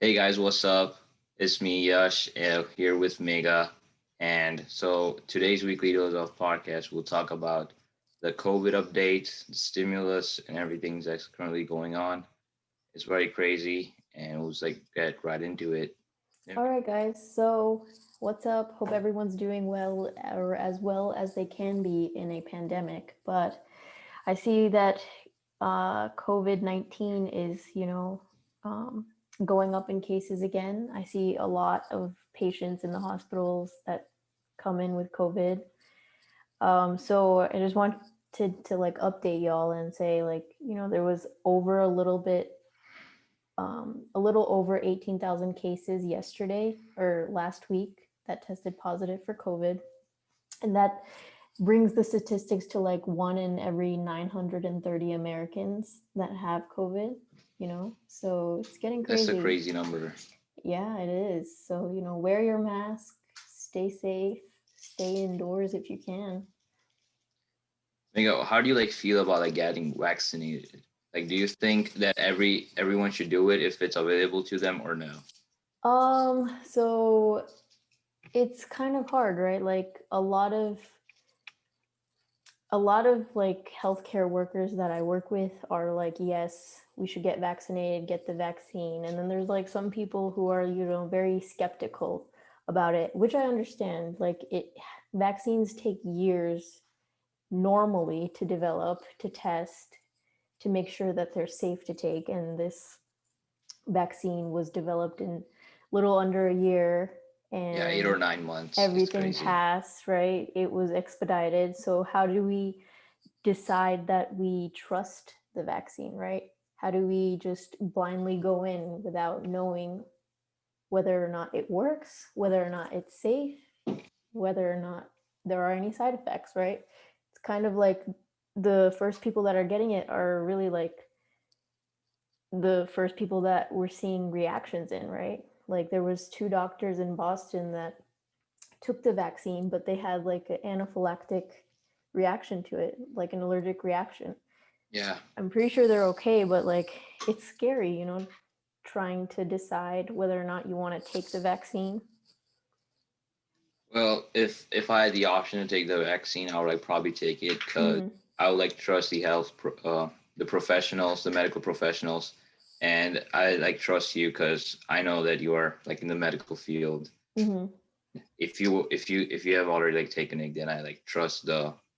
Hey guys, what's up? It's me, Yash, here with Mega. And so today's weekly dose of podcast, we'll talk about the COVID updates, the stimulus, and everything that's currently going on. It's very crazy, and we'll just like get right into it. Yeah. All right, guys. So, what's up? Hope everyone's doing well or as well as they can be in a pandemic. But I see that COVID-19 is, um, going up in cases again. I see a lot of patients in the hospitals that come in with COVID. So I just wanted to like update y'all and say there was a little over 18,000 cases yesterday or last week that tested positive for COVID. And that brings the statistics to like one in every 930 Americans that have COVID. So it's getting That's a crazy. crazy number. Yeah, it is. So, wear your mask, stay safe, stay indoors if you can. Mega, how do you like feel about like getting vaccinated? Like, do you think that everyone should do it if it's available to them or no? So it's kind of hard, right? Like a lot of like healthcare workers that I work with are like, yes, we should get vaccinated, get the vaccine. And then there's like some people who are, very skeptical about it, which I understand. Vaccines take years normally to develop, to test, to make sure that they're safe to take. And this vaccine was developed in little under a year, Yeah, 8 or and 9 months. It's everything crazy. passed, right? It was expedited. So how do we decide that we trust the vaccine, right? How do we just blindly go in without knowing whether or not it works, whether or not it's safe, whether or not there are any side effects, right? It's kind of like the first people that are getting it are really like the first people that we're seeing reactions in, right? Like there was two doctors in Boston that took the vaccine, but they had like an anaphylactic reaction to it, like an allergic reaction. Yeah. I'm pretty sure they're okay, but like it's scary, trying to decide whether or not you want to take the vaccine. Well, if I had the option to take the vaccine, I would like probably take it because Mm-hmm. I would like trust the professionals, the medical professionals, and I like trust you because I know that you are like in the medical field. Mm-hmm. If you have already like taken it, then I like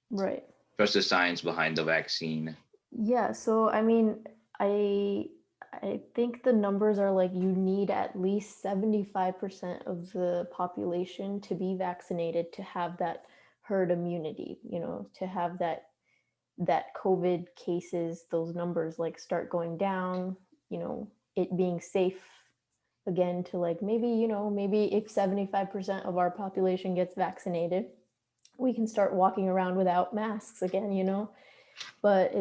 Right. trust the science behind the vaccine. Yeah. So I mean, I I think the numbers are like you need at least 75% of the population to be vaccinated to have that herd immunity. To have that COVID cases, those numbers like start going down. It being safe again to like maybe if 75% of our population gets vaccinated, we can start walking around without masks again. But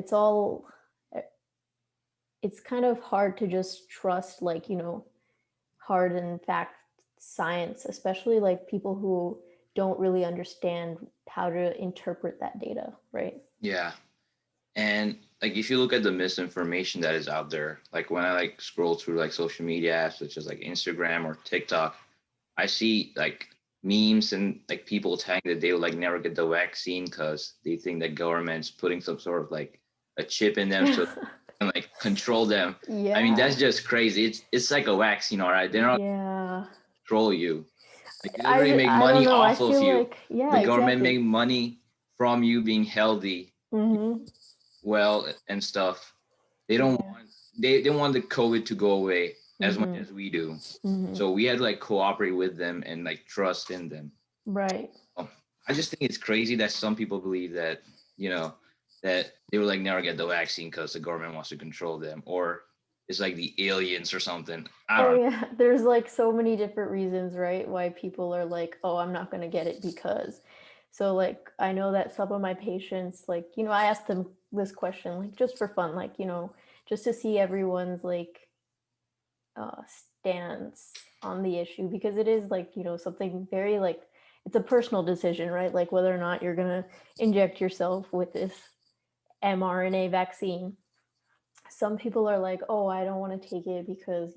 it's kind of hard to just trust hard and fact science, especially like people who don't really understand how to interpret that data, right? Yeah, and like if you look at the misinformation that is out there, like when I like scroll through like social media apps such as like Instagram or TikTok, I see like memes and like people saying that they will like never get the vaccine because they think that government's putting some sort of like a chip in them so and like control them. I mean, that's Yeah. just crazy. It's like a vaccine, all right. They're not Yeah. control you. Like they literally make I don't money know. I off of feel you. like, yeah, The government exactly. make money from you being healthy, Mm-hmm. well, and stuff. They don't Yeah. want they want the COVID to go away as much Mm-hmm. as we do. Mm-hmm. So we had to like cooperate with them and like trust in them. Right. Oh, I just think it's crazy that some people believe that, you know, that they will like never get the vaccine because the government wants to control them, or it's like the aliens or something. I Oh don't know. yeah, there's like so many different reasons, right? Why people are like, "Oh, I'm not going to get it because." So like I know that some of my patients like, I asked them this question like just for fun, like, just to see everyone's like stance on the issue because it is like, something very like it's a personal decision, right? Like whether or not you're going to inject yourself with this mRNA vaccine. Some people are like, "Oh, I don't want to take it because,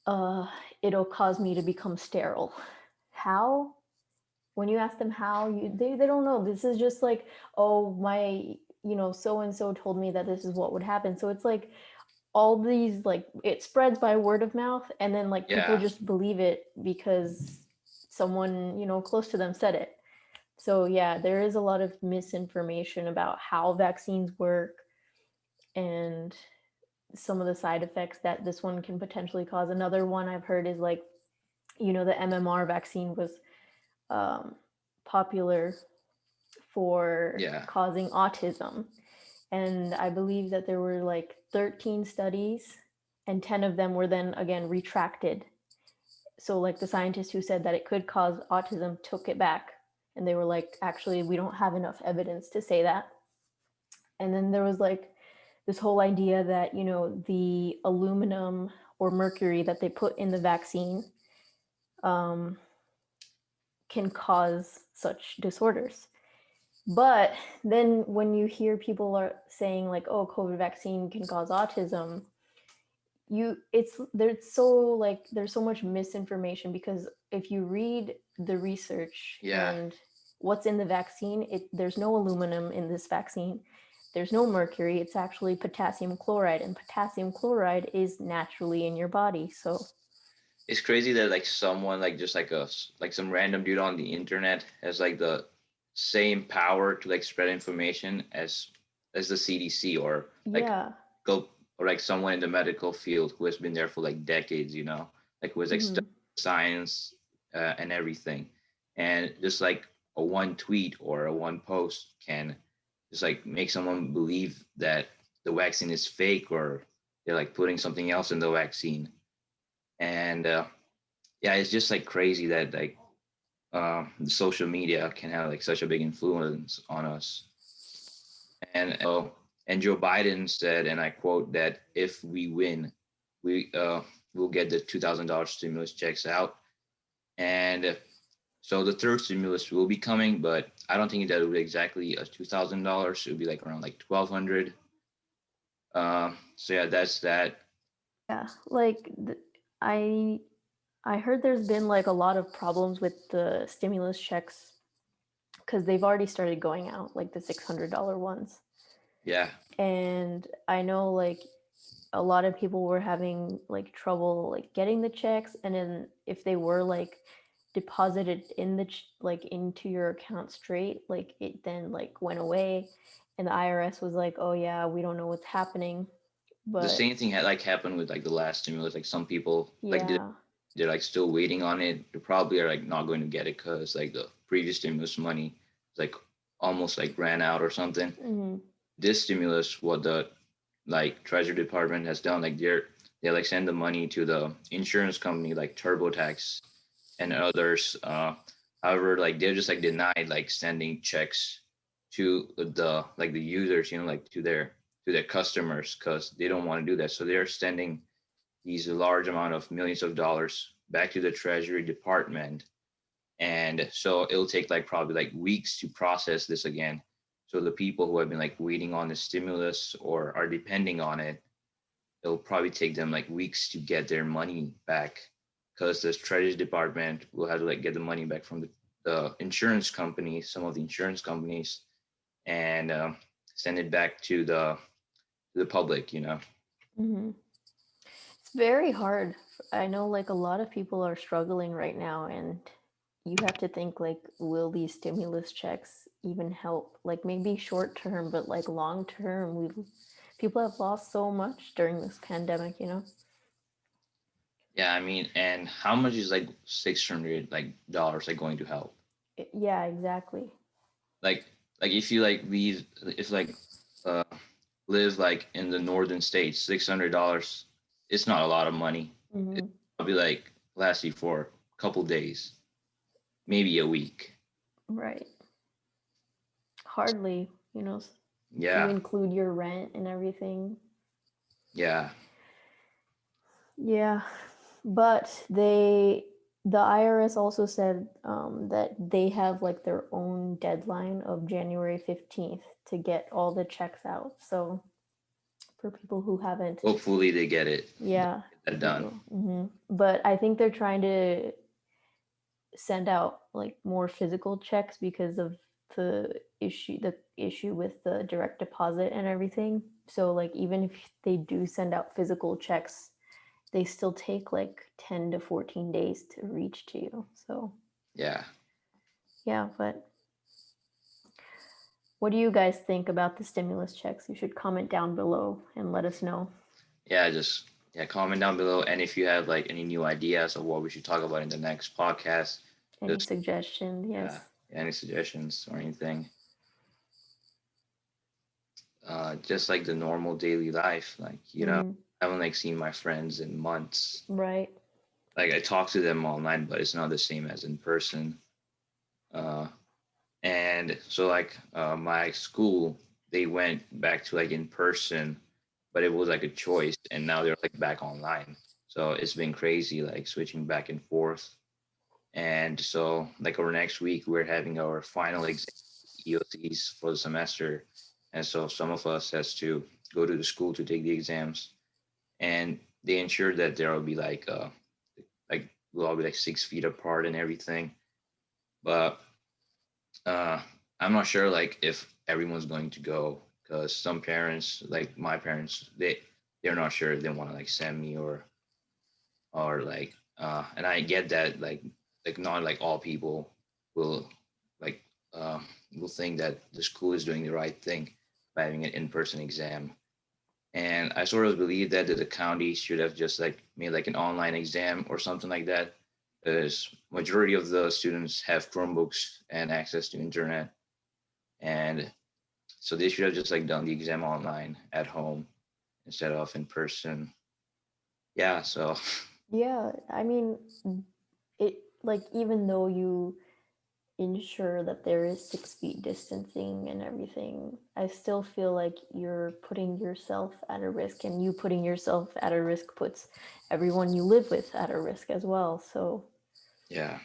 uh, it'll cause me to become sterile. How? When you ask them how, they don't know. This is just like, oh, my, so and so told me that this is what would happen. So it's like all these, like, it spreads by word of mouth, and then like people Yeah. just believe it because someone close to them said it. So yeah, there is a lot of misinformation about how vaccines work and some of the side effects that this one can potentially cause. Another one I've heard is like, the MMR vaccine was um, popular for Yeah. causing autism. And I believe that there were like 13 studies, and 10 of them were then again retracted. So, like, the scientists who said that it could cause autism took it back. And they were like, actually, we don't have enough evidence to say that. And then there was like this whole idea that, the aluminum or mercury that they put in the vaccine um, can cause such disorders. But then when you hear people are saying like, oh, COVID vaccine can cause autism, there's so much misinformation, because if you read the research Yeah. and what's in the vaccine, there's no aluminum in this vaccine. There's no mercury. It's actually potassium chloride, and potassium chloride is naturally in your body. So It's crazy that like someone like just like like some random dude on the internet has like the same power to like spread information as the CDC, or like yeah. go, or like someone in the medical field who has been there for like decades, like who has like Hmm. studied science and everything. And just like a one tweet or a one post can just like make someone believe that the vaccine is fake, or they're like putting something else in the vaccine. And yeah, it's just like crazy that like the social media can have like such a big influence on us. And Joe Biden said, and I quote, that if we win, we will get the $2,000 stimulus checks out. And so the third stimulus will be coming, but I don't think that will be exactly a $2,000. It will be like around like 1,200. So yeah, that's that. Yeah, like I I heard there's been like a lot of problems with the stimulus checks because they've already started going out, like the $600 ones. Yeah, And I know like a lot of people were having like trouble like getting the checks, and then if they were like deposited in like into your account straight, like it then like went away, and the IRS was like, oh yeah, we don't know what's happening. the But same thing had like happened with like the last stimulus. Like some people like yeah. they're like still waiting on it. They probably are like not going to get it because like the previous stimulus money like almost like ran out or something. Hmm. This stimulus, what the like Treasury Department has done, like they like send the money to the insurance company like TurboTax and others. However, like they're just like denied like sending checks to the like the users, like to their customers, because they don't want to do that. So they're sending these large amount of millions of dollars back to the Treasury Department. And so it'll take like probably like weeks to process this again. So the people who have been like waiting on the stimulus or are depending on it, it'll probably take them like weeks to get their money back, because the Treasury Department will have to like get the money back from the insurance companies, some of the insurance companies, and send it back to the public. Hmm. It's very hard. I know like a lot of people are struggling right now, and you have to think like, will these stimulus checks even help? Like maybe short term, but like long term, people have lost so much during this pandemic. Yeah, I mean, and how much is like $600 like dollars like going to help? Yeah, exactly. Like like if you like leave, if like uh live like in the northern states, $600, it's not a lot of money. It's Hmm. probably like last you for a couple days, maybe a week. Right. Hardly, if you Yeah, include your rent and everything. yeah, Yeah, but the IRS also said that they have like their own deadline of January 15th to get all the checks out. So for people who haven't. Hopefully they get it. Yeah. Get that done. But I think they're trying to send out like more physical checks because of the issue with the direct deposit and everything. So like even if they do send out physical checks, they still take like 10 to 14 days to reach to you. So yeah, but what do you guys think about the stimulus checks? You should comment down below and let us know. just comment down below, and if you have like any new ideas of what we should talk about in the next podcast, Any suggestions? Yes. any suggestions or anything. Just like the normal daily life, like I haven't like seen my friends in months. Right. Like I talk to them online, but it's not the same as in person. And so like my school, they went back to like in person, but it was like a choice, and now they're like back online. So it's been crazy, like switching back and forth. And so like our next week, we're having our final exam, EOCs for the semester, and so some of us has to go to the school to take the exams, and they ensure that there will be like we'll all be like 6 feet apart and everything. But uh, I'm not sure like if everyone's going to go, because some parents, like my parents, they're not sure if they want to like send me or like and I get that like not like all people will like uh, will think that the school is doing the right thing by having an in-person exam. And I sort of believe that the county should have just like made like an online exam or something like that, because majority of the students have Chromebooks and access to internet, and so they should have just like done the exam online at home instead of in person. Yeah, so Yeah, I mean, it like even though you ensure that there is 6 feet distancing and everything, I still feel like you're putting yourself at a risk, and you putting yourself at a risk puts everyone you live with at a risk as well. So yeah,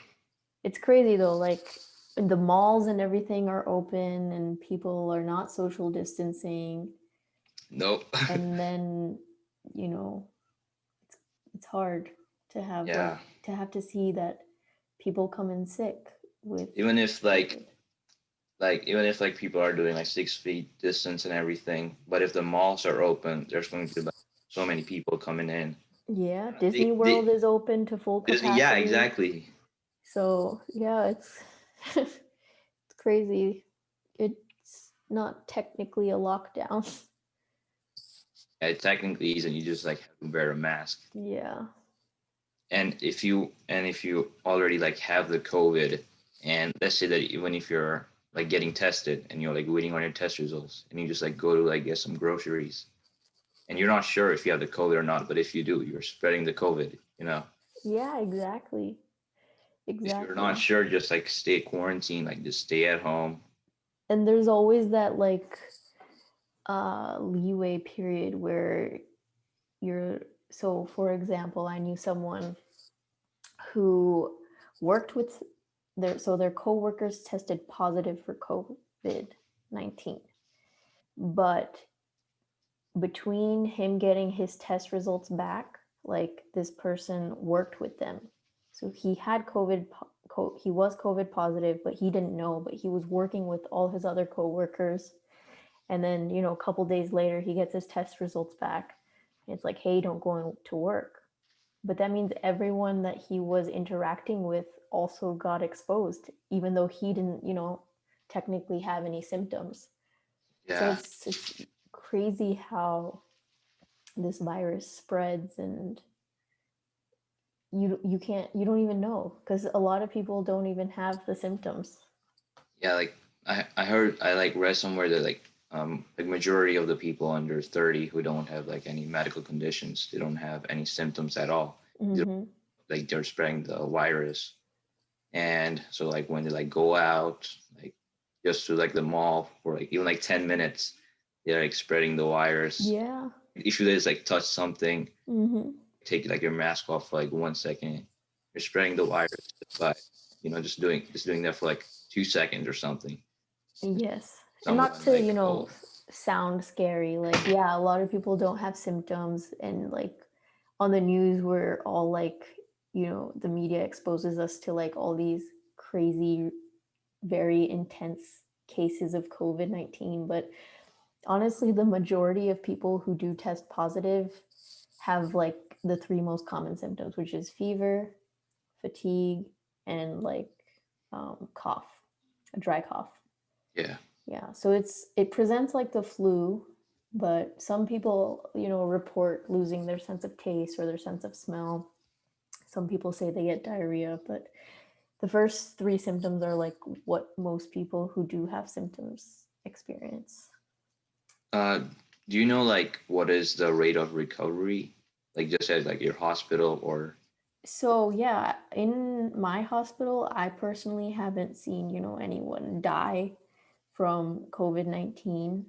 it's crazy though, like the malls and everything are open and people are not social distancing, nope. and then you know it's hard to have Yeah, to see that people come in sick with even if COVID. even if like people are doing like 6 feet distance and everything, but if the malls are open, there's going to be like so many people coming in. Yeah, Disney World is open to full Disney, yeah, capacity. exactly. So yeah, it's it's crazy. It's not technically a lockdown. Yeah, it technically isn't. You just like have to wear a mask. Yeah. And if you already like have the COVID, and let's say that even if you're like getting tested and you're like waiting on your test results, and you just like go to like get some groceries, and you're not sure if you have the COVID or not, but if you do, you're spreading the COVID. Yeah, exactly. If you're not Exactly. sure, just like stay quarantined, like just stay at home. And there's always that like leeway period where you're so for example, I knew someone who worked with their coworkers tested positive for COVID-19. But between him getting his test results back, like this person worked with them. So he had he was COVID positive, but he didn't know, but he was working with all his other coworkers. And then, a couple days later, he gets his test results back. And it's like, hey, don't go to work. But that means everyone that he was interacting with also got exposed, even though he didn't, technically have any symptoms. So Yeah, it's crazy how this virus spreads, and you don't even know, because a lot of people don't even have the symptoms. yeah. Like I heard, I like read somewhere that like majority of the people under 30 who don't have like any medical conditions, they don't have any symptoms at all. Mm-hmm. Like they're spreading the virus. And so like when they like go out, like just to like the mall for like even like 10 minutes, they're like spreading the virus. Yeah. If you just like touch something, Mm-hmm. take like your mask off for like 1 second, you're spreading the virus just by just doing that for like 2 seconds or something. Yes. And Someone like cold. sound scary. Like, yeah, a lot of people don't have symptoms, and like on the news, we're all like, the media exposes us to like all these crazy, very intense cases of COVID-19. But honestly, the majority of people who do test positive have like the three most common symptoms, which is fever, fatigue, and like cough, a dry cough. Yeah. Yeah, so it presents like the flu, but some people, report losing their sense of taste or their sense of smell. Some people say they get diarrhea, but the first three symptoms are like what most people who do have symptoms experience. Uh, do you know like what is the rate of recovery? Like just at like your hospital or So yeah, in my hospital, I personally haven't seen, anyone die from COVID-19.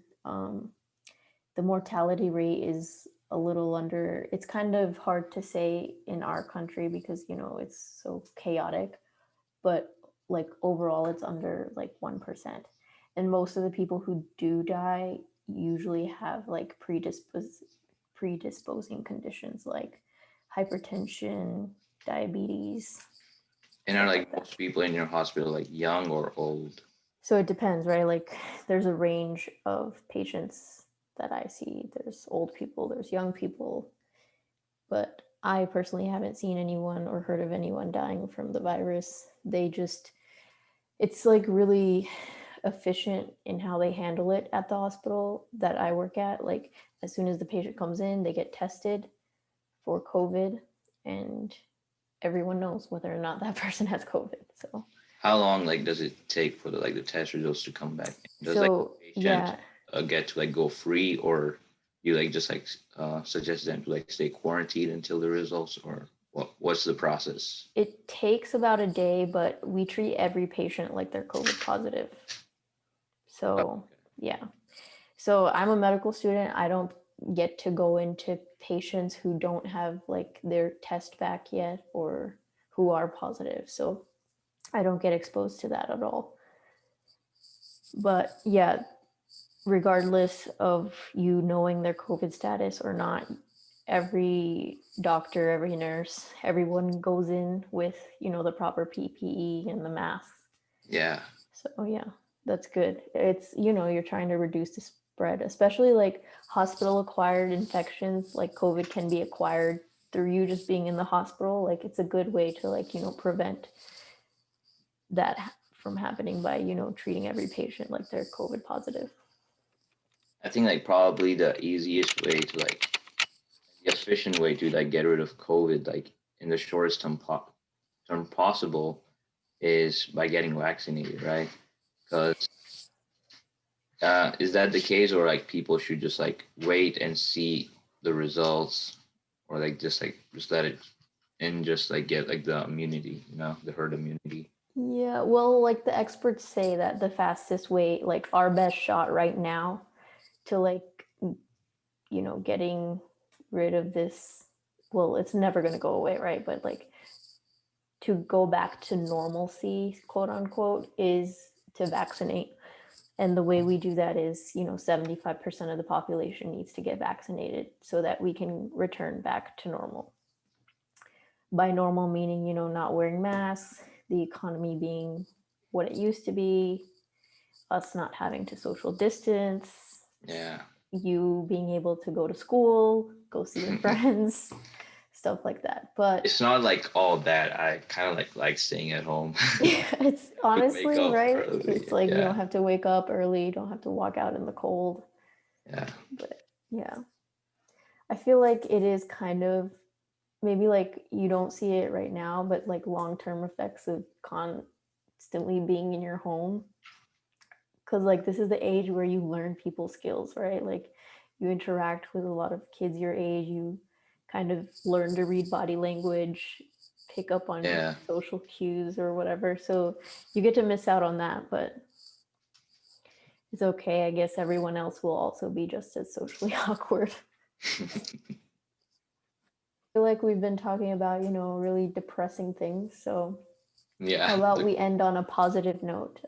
The mortality rate is a little under, it's kind of hard to say in our country because, it's so chaotic, but like overall it's under like 1%. And most of the people who do die usually have like predisposing conditions like hypertension, diabetes, and are stuff like like that. most people in your hospital like young or old? So it depends, right? Like there's a range of patients that I see. There's old people, there's young people, but I personally haven't seen anyone or heard of anyone dying from the virus. It's like really efficient in how they handle it at the hospital that I work at. Like as soon as the patient comes in, they get tested for COVID, and everyone knows whether or not that person has COVID. So How long like does it take for the test results to come back? Does like so the patient yeah, get to like go free, or you like just like suggest them to like stay quarantined until the results, or what's the process? it takes about a day, but we treat every patient like they're COVID positive. Oh, So yeah. So I'm a medical student. I don't get to go into patients who don't have like their test back yet or who are positive. So I don't get exposed to that at all. But yeah, regardless of you knowing their COVID status or not, every doctor, every nurse, everyone goes in with, the proper PPE and the masks. yeah. So yeah, that's good. It's, you're trying to reduce the spread, especially like hospital acquired infections, like COVID can be acquired through you just being in the hospital. Like it's a good way to like, prevent that from happening by, treating every patient like they're COVID positive. I think like probably the easiest way to like the efficient way to like get rid of COVID like in the shortest term possible is by getting vaccinated, right? Because is that the case, or like people should just like wait and see the results, or like just let it and just like get like the immunity, the herd immunity. Yeah, well, like the experts say that the fastest way, like our best shot right now to like, getting rid of this, well, it's never going to go away, right? But like to go back to normalcy, quote unquote, is to vaccinate. And the way we do that is, 75% of the population needs to get vaccinated so that we can return back to normal. By normal, meaning, not wearing masks, the economy being what it used to be, us not having to social distance, Yeah. you being able to go to school, go see your friends, stuff like that. But It's not like all that. I kind of like staying at home. it's To wake honestly up right. It's early. like you Yeah. don't have to wake up early, you don't have to walk out in the cold. Yeah. But yeah, I feel like it is kind of maybe like you don't see it right now, but like long term effects of constantly being in your home. Because like this is the age where you learn people skills, right? Like you interact with a lot of kids your age, you kind of learn to read body language, pick up on Yeah. social cues or whatever. So you get to miss out on that, but it's okay. I guess everyone else will also be just as socially awkward. I feel like we've been talking about, really depressing things. So Yeah. how about we end on a positive note?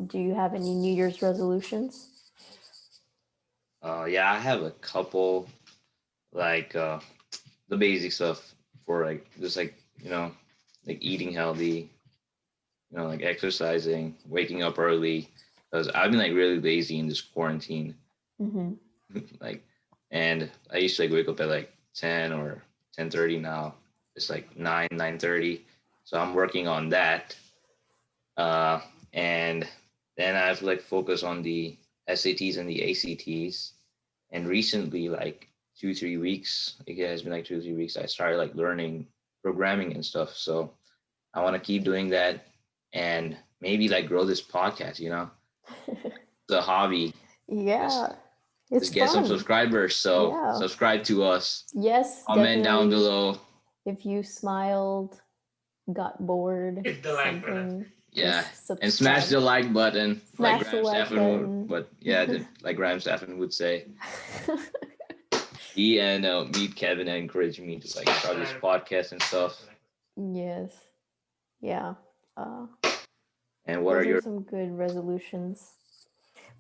Do you have any New Year's resolutions? Yeah, I have a couple like the basic stuff for like just like like eating healthy, like exercising, waking up early. Because I've been like really lazy in this quarantine. Mm-hmm. Like, and I used to like wake up at like 10 or 10:30. Now it's like 9:30. So I'm working on that. Uh, and then I have to like focus on the SATs and the ACTs. And recently, like 2 3 weeks, like, yeah, it's been like 2 3 weeks. I started like learning programming and stuff. So I want to keep doing that and maybe like grow this podcast. The hobby. Yeah, Just it's just get some fun. subscribers. So Yeah. subscribe to us. Yes, Comment down definitely. below. If you smiled, got bored, Hit the like button. something, Yeah, just and smash the subscribe. like button, like Smash the Graham like Staffen would. button. But yeah, like Graham Staffen would say. He and me, Kevin, encouraged me to like start this podcast and stuff. Yes. Yeah. Uh, And what are those are your? some good resolutions.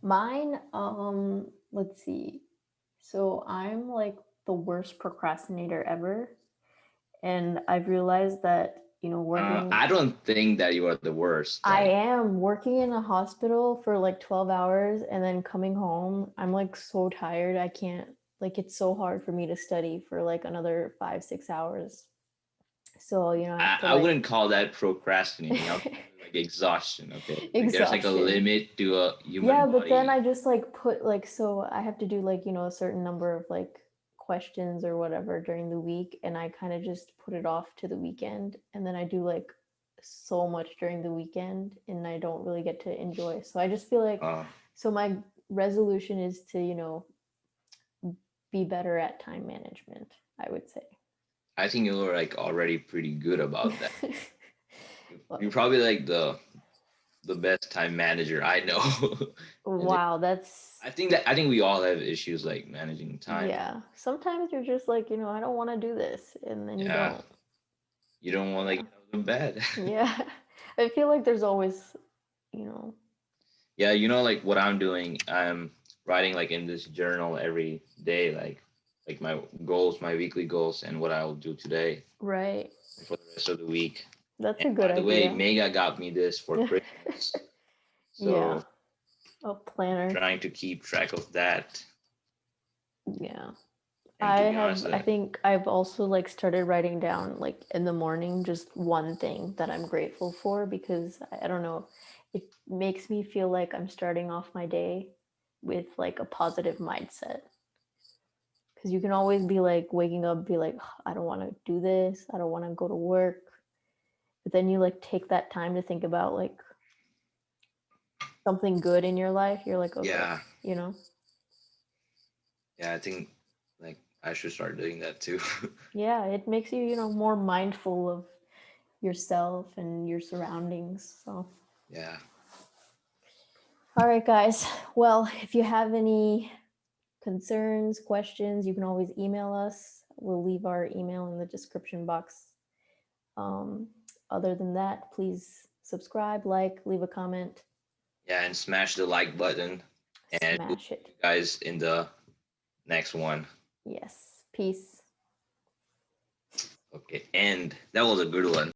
Mine, let's see. So I'm like the worst procrastinator ever. And I've realized that, working, I don't think that you are the worst. I Like, am working in a hospital for like 12 hours and then coming home. I'm like so tired. I can't, like, it's so hard for me to study for like another 5 6 hours. So, I have to I like wouldn't call that procrastinating. I would call it like exhaustion. Okay, like there's like a exhaustion. limit to a human Yeah, but then body. I just like put like, so I have to do like, a certain number of like questions or whatever during the week. And I kind of just put it off to the weekend. And then I do like so much during the weekend and I don't really get to enjoy. So I just feel like, Uh, so my resolution is to, be better at time management, I would say. I think you're like already pretty good about that. You're Well, probably like the best time manager I know. And wow, that's, I think we all have issues like managing time. yeah. Sometimes you're just like, I don't want to do this. And then you Yeah, don't. you don't want to Yeah. get out of bed. Yeah. I feel like there's always, you know, Yeah, like what I'm doing. I'm writing like in this journal every day, like my goals, my weekly goals, and what I'll do today right. for the rest of the week. That's And a good by the way, idea. Mega got me this for Christmas, Yeah. so A planner. trying to keep track of that. Yeah. And to be honest, I think I've also like started writing down like in the morning just one thing that I'm grateful for because I don't know, it makes me feel like I'm starting off my day with like a positive mindset. Because you can always be like waking up, be like, "Ugh, I don't want to do this. I don't want to go to work." But then you like take that time to think about like something good in your life. You're like, okay, yeah, you know? yeah, I think like I should start doing that too. Yeah, it makes you, more mindful of yourself and your surroundings. So, Yeah, all right, guys. Well, if you have any concerns, questions, you can always email us. We'll leave our email in the description box. Um, Other than that, please subscribe, like, leave a comment, yeah, and smash the like button, and we'll smash see it. you guys in the next one. Yes. Peace. Okay, and that was a good one.